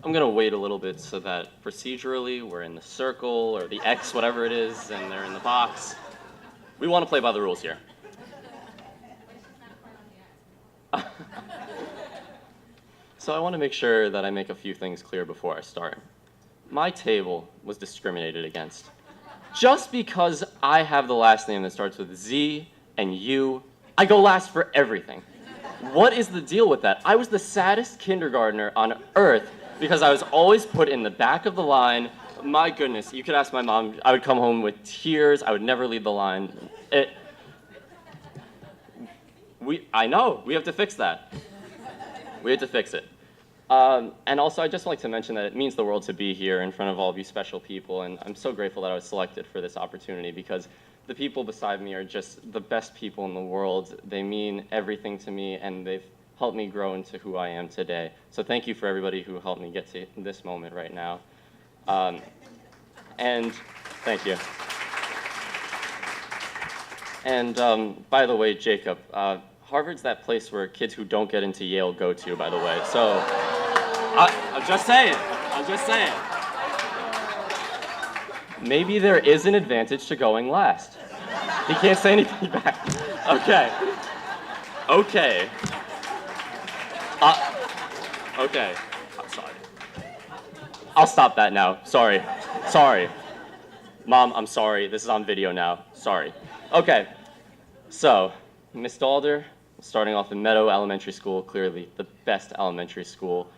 I'm gonna wait a little bit so that procedurally we're in the circle or the X, whatever it is, and they're in the box. We want to play by the rules here. So I want to make sure that I make a few things clear before I start. My table was discriminated against. Just because I have the last name that starts with Z and U, I go last for everything. What is the deal with that? I was the saddest kindergartner on earth because I was always put in the back of the line. My goodness, you could ask my mom. I would come home with tears. I would never lead the line. I know, we have to fix that. We have to fix it. And also, I'd just like to mention that it means the world to be here in front of all of you special people, and I'm so grateful that I was selected for this opportunity because the people beside me are just the best people in the world. They mean everything to me, and they've helped me grow into who I am today. So thank you for everybody who helped me get to this moment right now. And thank you. And by the way, Jacob, Harvard's that place where kids who don't get into Yale go to, by the way. So I'm just saying. Maybe there is an advantage to going last. He can't say anything back. Okay. Okay. I'm sorry. I'll stop that now. Sorry. Mom, I'm sorry. This is on video now. Sorry. Okay. So, Miss Dalder, starting off in Meadow Elementary School, clearly the best elementary school.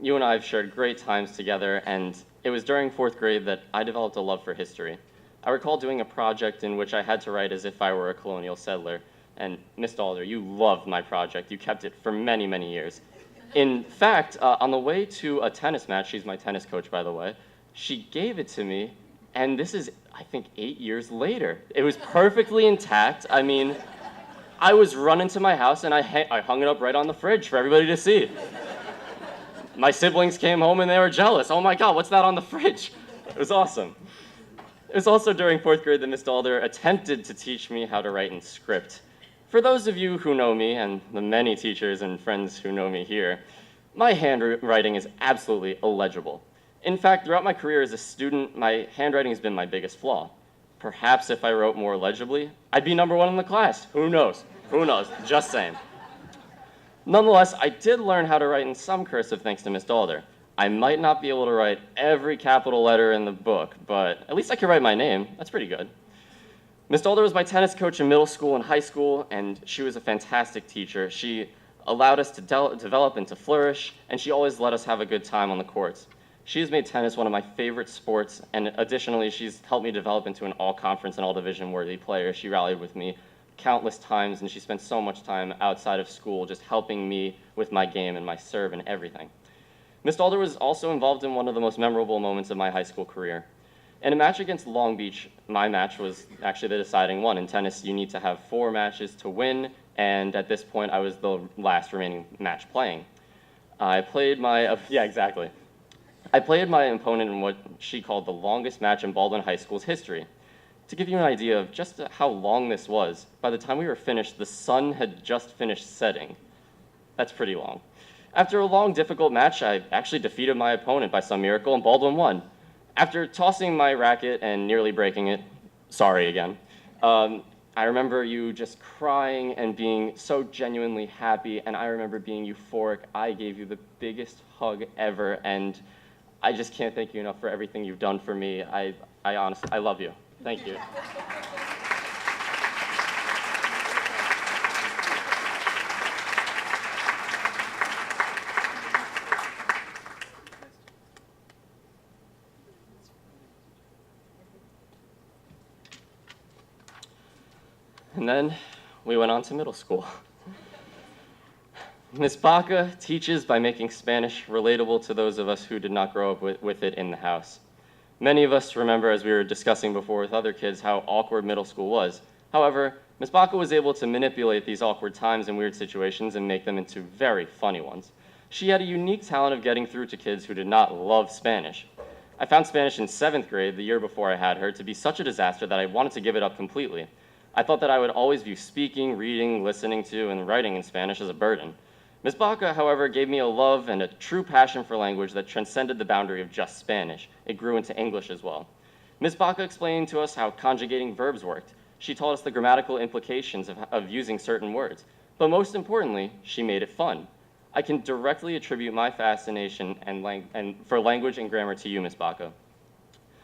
You and I have shared great times together, and it was during 4th grade that I developed a love for history. I recall doing a project in which I had to write as if I were a colonial settler, and Miss Dalder, you loved my project. You kept it for many, many years. In fact, on the way to a tennis match, she's my tennis coach, by the way, she gave it to me, and this is, I think, 8 years later. It was perfectly intact. I mean, I was running to my house, and I hung it up right on the fridge for everybody to see. My siblings came home, and they were jealous. Oh, my God, what's that on the fridge? It was awesome. It was also during 4th grade that Miss Dalder attempted to teach me how to write in script. For those of you who know me, and the many teachers and friends who know me here, my handwriting is absolutely illegible. In fact, throughout my career as a student, my handwriting has been my biggest flaw. Perhaps if I wrote more legibly, I'd be #1 in the class. Who knows? Just saying. Nonetheless, I did learn how to write in some cursive thanks to Miss Dalder. I might not be able to write every capital letter in the book, but at least I could write my name. That's pretty good. Miss Dalder was my tennis coach in middle school and high school, and she was a fantastic teacher. She allowed us to develop and to flourish, and she always let us have a good time on the courts. She has made tennis one of my favorite sports, and additionally, she's helped me develop into an all-conference and all-division worthy player. She rallied with me countless times, and she spent so much time outside of school just helping me with my game and my serve and everything. Miss Dalder was also involved in one of the most memorable moments of my high school career. In a match against Long Beach, my match was actually the deciding one. In tennis, you need to have 4 matches to win, and at this point, I was the last remaining match playing. I played my opponent in what she called the longest match in Baldwin High School's history. To give you an idea of just how long this was, by the time we were finished, the sun had just finished setting. That's pretty long. After a long, difficult match, I actually defeated my opponent by some miracle, and Baldwin won. After tossing my racket and nearly breaking it, sorry again, I remember you just crying and being so genuinely happy, and I remember being euphoric. I gave you the biggest hug ever, and I just can't thank you enough for everything you've done for me. I honestly, I love you. Thank you. And then we went on to middle school. Miss Bacca teaches by making Spanish relatable to those of us who did not grow up with it in the house. Many of us remember, as we were discussing before with other kids, how awkward middle school was. However, Miss Bacca was able to manipulate these awkward times and weird situations and make them into very funny ones. She had a unique talent of getting through to kids who did not love Spanish. I found Spanish in 7th grade, the year before I had her, to be such a disaster that I wanted to give it up completely. I thought that I would always view speaking, reading, listening to, and writing in Spanish as a burden. Ms. Bacca, however, gave me a love and a true passion for language that transcended the boundary of just Spanish. It grew into English as well. Ms. Bacca explained to us how conjugating verbs worked. She taught us the grammatical implications of using certain words. But most importantly, she made it fun. I can directly attribute my fascination for language and grammar to you, Ms. Bacca.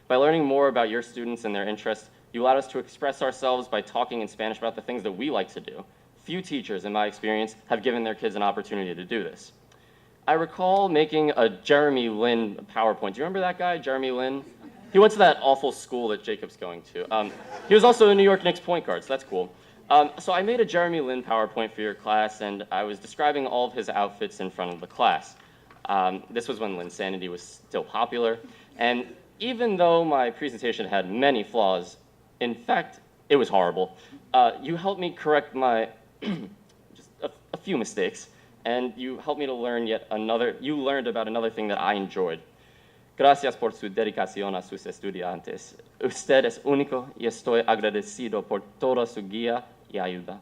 By learning more about your students and their interests, you allowed us to express ourselves by talking in Spanish about the things that we like to do. Few teachers, in my experience, have given their kids an opportunity to do this. I recall making a Jeremy Lin PowerPoint. Do you remember that guy, Jeremy Lin? He went to that awful school that Jacob's going to. He was also a New York Knicks point guard, so that's cool. So I made a Jeremy Lin PowerPoint for your class, and I was describing all of his outfits in front of the class. This was when Linsanity was still popular, and even though my presentation had many flaws, in fact, it was horrible, you helped me correct my just a few mistakes, and you helped me to learn you learned about another thing that I enjoyed. Gracias por su dedicación a sus estudiantes. Usted es único y estoy agradecido por toda su guía y ayuda.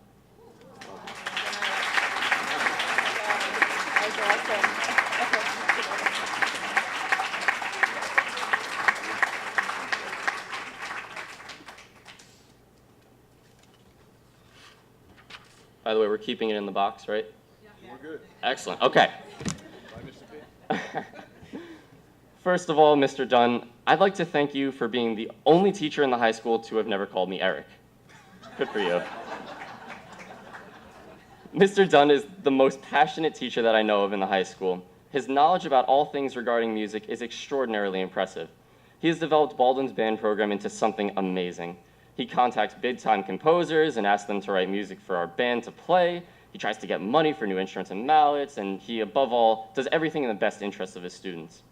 By the way, we're keeping it in the box, right? Yeah. We're good. Excellent. Okay. Bye, Mr. B. First of all, Mr. Dunn, I'd like to thank you for being the only teacher in the high school to have never called me Eric. Good for you. Mr. Dunn is the most passionate teacher that I know of in the high school. His knowledge about all things regarding music is extraordinarily impressive. He has developed Baldwin's band program into something amazing. He contacts big-time composers and asks them to write music for our band to play. He tries to get money for new instruments and mallets, and he, above all, does everything in the best interest of his students.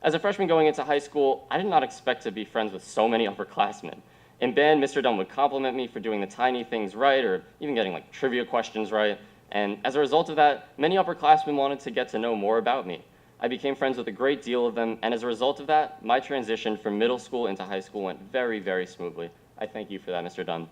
As a freshman going into high school, I did not expect to be friends with so many upperclassmen. In band, Mr. Dunn would compliment me for doing the tiny things right, or even getting like trivia questions right, and as a result of that, many upperclassmen wanted to get to know more about me. I became friends with a great deal of them, and as a result of that, my transition from middle school into high school went very, very smoothly. I thank you for that, Mr. Dunn.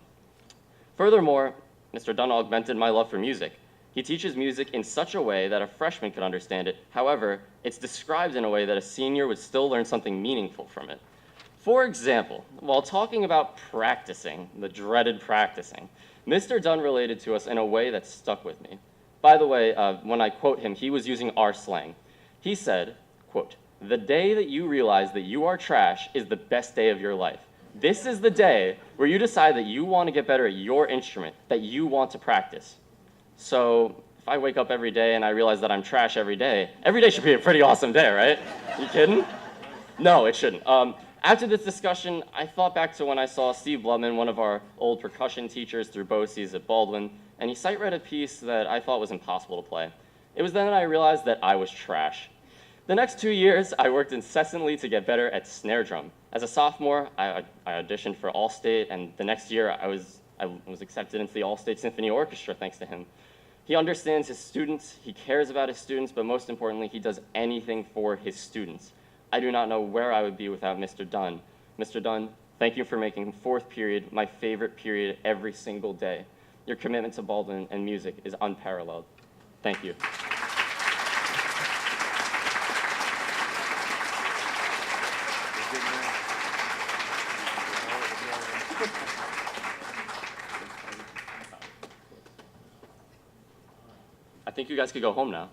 Furthermore, Mr. Dunn augmented my love for music. He teaches music in such a way that a freshman could understand it. However, it's described in a way that a senior would still learn something meaningful from it. For example, while talking about practicing, the dreaded practicing, Mr. Dunn related to us in a way that stuck with me. By the way, when I quote him, he was using our slang. He said, quote, "The day that you realize that you are trash is the best day of your life. This is the day where you decide that you want to get better at your instrument, that you want to practice." So if I wake up every day and I realize that I'm trash every day should be a pretty awesome day, right? You kidding? No, it shouldn't. After this discussion, I thought back to when I saw Steve Blutman, one of our old percussion teachers through BOCES at Baldwin, and he sight-read a piece that I thought was impossible to play. It was then that I realized that I was trash. The next 2 years, I worked incessantly to get better at snare drum. As a sophomore, I auditioned for All-State, and the next year I was accepted into the All-State Symphony Orchestra thanks to him. He understands his students, he cares about his students, but most importantly, he does anything for his students. I do not know where I would be without Mr. Dunn. Mr. Dunn, thank you for making fourth period my favorite period every single day. Your commitment to Baldwin and music is unparalleled. Thank you. I think you guys could go home now.